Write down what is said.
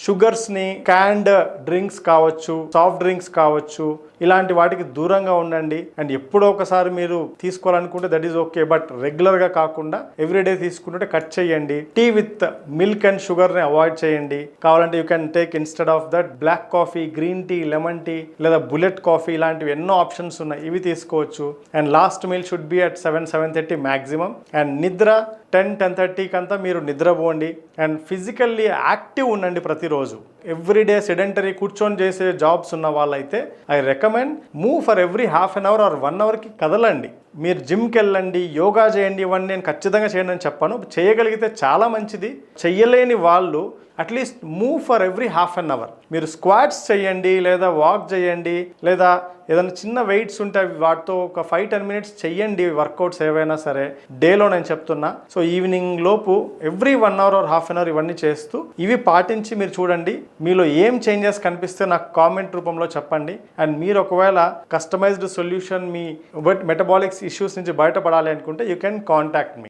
షుగర్స్ని, క్యాండ్ drinks కావచ్చు, soft drinks కావచ్చు, ఇలాంటి వాటికి దూరంగా ఉండండి. అండ్ ఎప్పుడో ఒకసారి మీరు తీసుకోవాలనుకుంటే దట్ ఈస్ ఓకే, బట్ రెగ్యులర్గా కాకుండా ఎవ్రీడే తీసుకుంటుంటే కట్ చేయండి. టీ విత్ మిల్క్ అండ్ షుగర్ని అవాయిడ్ చేయండి. కావాలంటే you can take instead of that black coffee, green tea, lemon tea లేదా బుల్లెట్ కాఫీ, ఇలాంటివి ఎన్నో ఆప్షన్స్ ఉన్నాయి, ఇవి తీసుకోవచ్చు. And last meal should be at 7-7:30 maximum. And నిద్ర 10-10:30 అంతా మీరు నిద్రపోండి. అండ్ ఫిజికల్లీ యాక్టివ్ ఉండండి ప్రతిరోజు. ఎవ్రీడే సెడెంటరీ కూర్చొని చేసే జాబ్స్ ఉన్న వాళ్ళైతే I recommend move for every half an hour or 1 అవర్కి కదలండి. మీరు జిమ్కి వెళ్ళండి, యోగా చేయండి, ఇవన్నీ నేను ఖచ్చితంగా చేయండి అని చెప్పాను. చేయగలిగితే చాలా మంచిది. చెయ్యలేని వాళ్ళు at least move for every half an hour. మీరు స్క్వాట్స్ చేయండి, లేదా వాక్ చేయండి, లేదా ఏదైనా చిన్న వెయిట్స్ ఉంటే అవి వాటితో ఒక 5-10 మినిట్స్ చెయ్యండి. వర్కౌట్స్ ఏవైనా సరే డేలో నేను చెప్తున్నా. సో ఈవినింగ్ లోపు every 1 hour or half an hour ఇవన్నీ చేస్తూ ఇవి పాటించి మీరు చూడండి. మీలో ఏం చేంజెస్ కనిపిస్తే నాకు కామెంట్ రూపంలో చెప్పండి. అండ్ మీరు ఒకవేళ కస్టమైజ్డ్ సొల్యూషన్ మీ మెటబాలిక్స్ ఇష్యూస్ నుంచి బయటపడాలి అనుకుంటే యూ కెన్ కాంటాక్ట్ మీ.